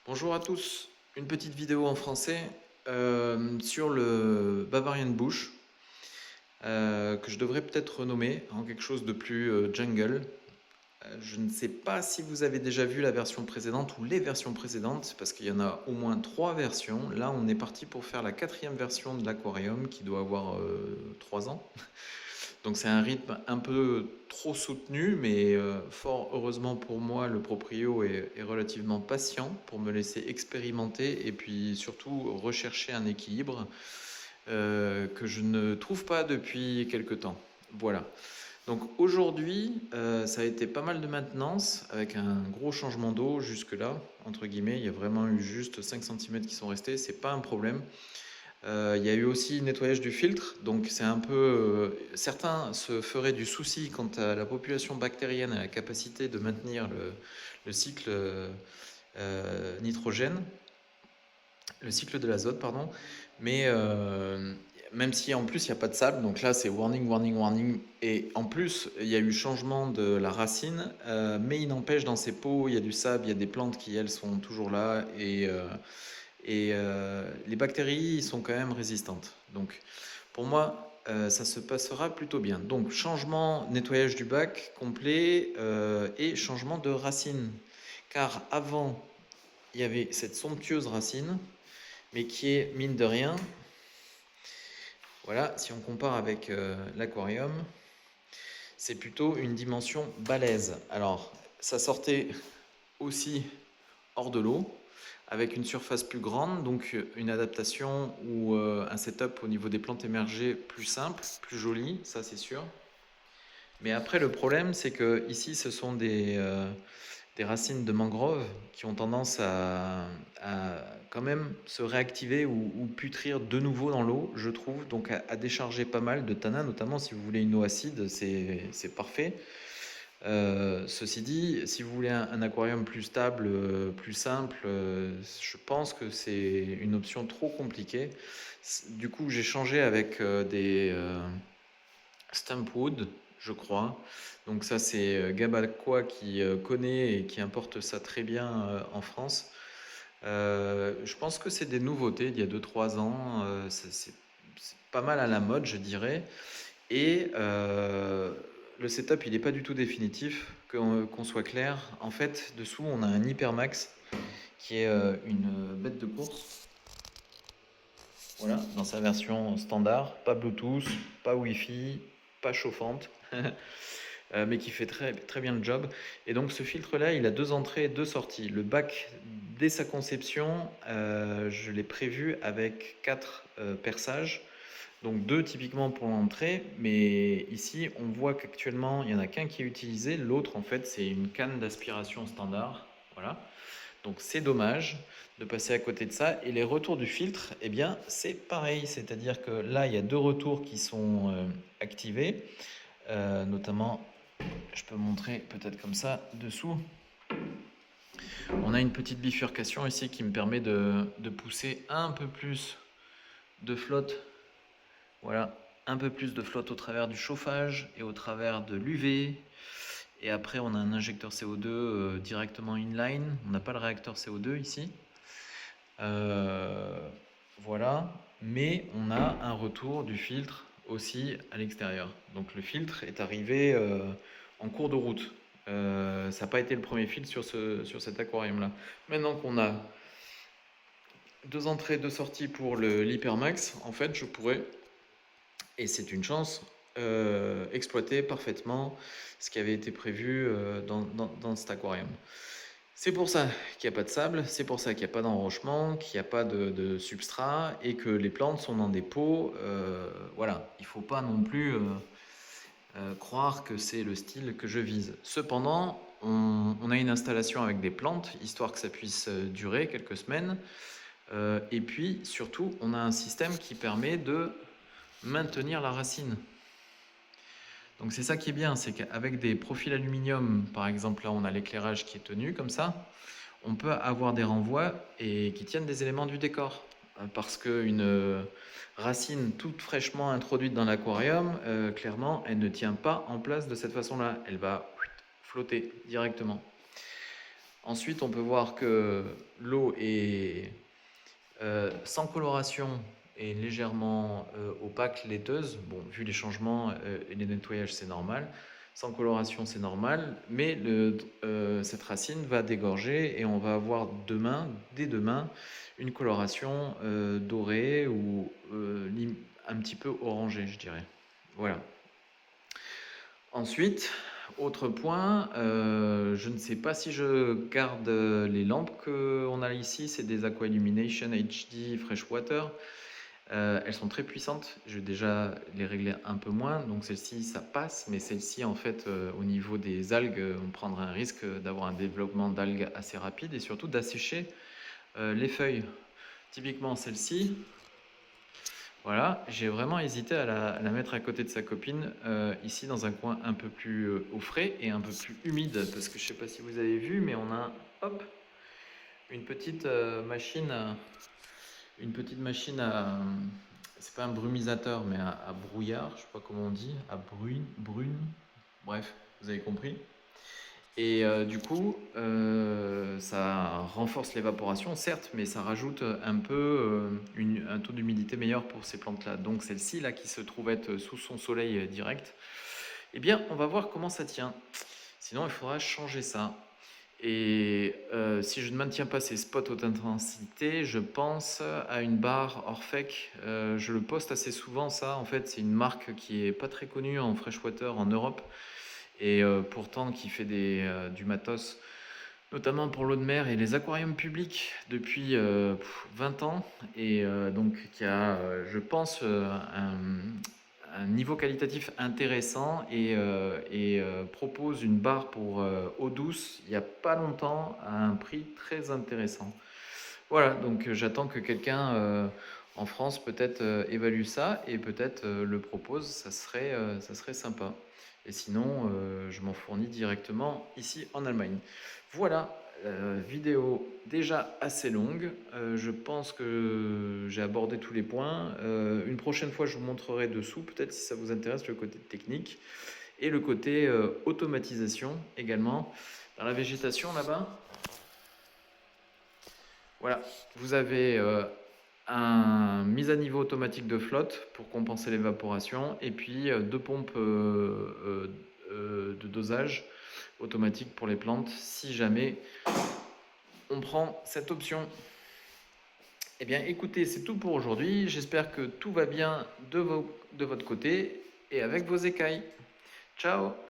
Bonjour à tous, une petite vidéo en français sur le Bavarian Bush que je devrais peut-être renommer en quelque chose de plus jungle. Je ne sais pas si vous avez déjà vu la version précédente ou les versions précédentes parce qu'il y en a au moins trois versions. Là on est parti pour faire la quatrième version de l'aquarium qui doit avoir 3 ans. Donc c'est un rythme un peu trop soutenu, mais fort heureusement pour moi, le proprio est relativement patient pour me laisser expérimenter et puis surtout rechercher un équilibre que je ne trouve pas depuis quelque temps. Voilà. Donc aujourd'hui, ça a été pas mal de maintenance avec un gros changement d'eau jusque-là, entre guillemets. Il y a vraiment eu juste 5 cm qui sont restés, c'est pas un problème. Il y a eu aussi nettoyage du filtre, donc c'est un peu. Certains se feraient du souci quant à la population bactérienne et à la capacité de maintenir le cycle nitrogène, le cycle de l'azote, pardon. Mais même si en plus il n'y a pas de sable, donc là c'est warning, warning, warning. Et en plus il y a eu changement de la racine, mais il n'empêche dans ces pots il y a du sable, il y a des plantes qui elles sont toujours là et les bactéries sont quand même résistantes. Donc pour moi, ça se passera plutôt bien. Donc changement, nettoyage du bac complet et changement de racine. Car avant, il y avait cette somptueuse racine, mais qui est, mine de rien, voilà, si on compare avec l'aquarium, c'est plutôt une dimension balèze. Alors, ça sortait aussi hors de l'eau, avec une surface plus grande, donc une adaptation ou un setup au niveau des plantes émergées plus simple, plus joli, ça c'est sûr. Mais après le problème c'est que ici ce sont des racines de mangrove qui ont tendance à quand même se réactiver ou putrir de nouveau dans l'eau, je trouve, donc à décharger pas mal de tanins, notamment si vous voulez une eau acide, c'est parfait. Ceci dit, si vous voulez un aquarium plus stable, plus simple, je pense que c'est une option trop compliquée. Du coup, j'ai changé avec des Stampwood, je crois. Donc ça, c'est Gabaqua qui connaît et qui importe ça très bien en France. Je pense que c'est des nouveautés d'il y a 2 3 ans. C'est pas mal à la mode, je dirais. Et le setup, il n'est pas du tout définitif, qu'on soit clair. En fait, dessous, on a un Hypermax qui est une bête de course. Voilà, dans sa version standard, pas Bluetooth, pas Wi-Fi, pas chauffante, mais qui fait très, très bien le job. Et donc ce filtre-là, il a 2 entrées et 2 sorties. Le bac, dès sa conception, je l'ai prévu avec 4 perçages. Donc 2 typiquement pour l'entrée, mais ici on voit qu'actuellement il n'y en a qu'un qui est utilisé, l'autre en fait c'est une canne d'aspiration standard. Voilà. Donc c'est dommage de passer à côté de ça. Et les retours du filtre, eh bien c'est pareil, c'est-à-dire que là il y a 2 retours qui sont activés, notamment je peux montrer peut-être comme ça dessous. On a une petite bifurcation ici qui me permet de pousser un peu plus de flotte. Voilà, un peu plus de flotte au travers du chauffage et au travers de l'UV. Et après, on a un injecteur CO2 directement inline. On n'a pas le réacteur CO2 ici. Voilà, mais on a un retour du filtre aussi à l'extérieur. Donc le filtre est arrivé en cours de route. Ça n'a pas été le premier filtre sur cet aquarium-là. Maintenant qu'on a 2 entrées, 2 sorties pour l'Hypermax, en fait, je pourrais, et c'est une chance, exploiter parfaitement ce qui avait été prévu dans cet aquarium. C'est pour ça qu'il n'y a pas de sable, c'est pour ça qu'il n'y a pas d'enrochement, qu'il n'y a pas de substrat et que les plantes sont dans des pots. Voilà, il ne faut pas non plus croire que c'est le style que je vise. Cependant, on a une installation avec des plantes, histoire que ça puisse durer quelques semaines. Et puis, surtout, on a un système qui permet de maintenir la racine. Donc c'est ça qui est bien, c'est qu'avec des profils aluminium, par exemple là on a l'éclairage qui est tenu comme ça, on peut avoir des renvois et qui tiennent des éléments du décor. Parce qu'une racine toute fraîchement introduite dans l'aquarium, clairement, elle ne tient pas en place de cette façon-là. Elle va flotter directement. Ensuite, on peut voir que l'eau est sans coloration et légèrement opaque, laiteuse. Bon, vu les changements et les nettoyages, c'est normal. Sans coloration, c'est normal, mais cette racine va dégorger et on va avoir dès demain, une coloration dorée ou un petit peu orangée, je dirais. Voilà. Ensuite, autre point, je ne sais pas si je garde les lampes qu'on a ici, c'est des Aqua Illumination HD Freshwater. Elles sont très puissantes, je vais déjà les régler un peu moins, donc celle-ci ça passe, mais celle-ci en fait au niveau des algues, on prendra un risque d'avoir un développement d'algues assez rapide et surtout d'assécher les feuilles. Typiquement celle-ci, voilà, j'ai vraiment hésité à la mettre à côté de sa copine, ici dans un coin un peu plus au frais et un peu plus humide, parce que je ne sais pas si vous avez vu, mais on a hop, une petite machine, c'est pas un brumisateur, mais à brouillard, je sais pas comment on dit, à brune, bref, vous avez compris. Et du coup, ça renforce l'évaporation, certes, mais ça rajoute un peu un taux d'humidité meilleur pour ces plantes-là. Donc celle-ci, là, qui se trouve être sous son soleil direct, eh bien, on va voir comment ça tient. Sinon, il faudra changer ça. Et si je ne maintiens pas ces spots haute intensité, je pense à une barre Orphec. Je le poste assez souvent, ça. En fait, c'est une marque qui est pas très connue en freshwater en Europe et pourtant qui fait du matos, notamment pour l'eau de mer et les aquariums publics depuis 20 ans, et donc qui a, je pense, un niveau qualitatif intéressant et propose une barre pour eau douce il n'y a pas longtemps à un prix très intéressant. Voilà, donc j'attends que quelqu'un en France peut-être évalue ça et peut-être le propose, ça serait sympa. Et sinon, je m'en fournis directement ici en Allemagne. Voilà, vidéo déjà assez longue. Je pense que j'ai abordé tous les points. Une prochaine fois, je vous montrerai dessous, peut-être si ça vous intéresse, le côté technique et le côté automatisation également. Dans la végétation là-bas, voilà, vous avez un mise à niveau automatique de flotte pour compenser l'évaporation et puis deux pompes de dosage automatique pour les plantes si jamais on prend cette option. Eh bien écoutez, c'est tout pour aujourd'hui. J'espère que tout va bien de votre côté et avec vos écailles. Ciao!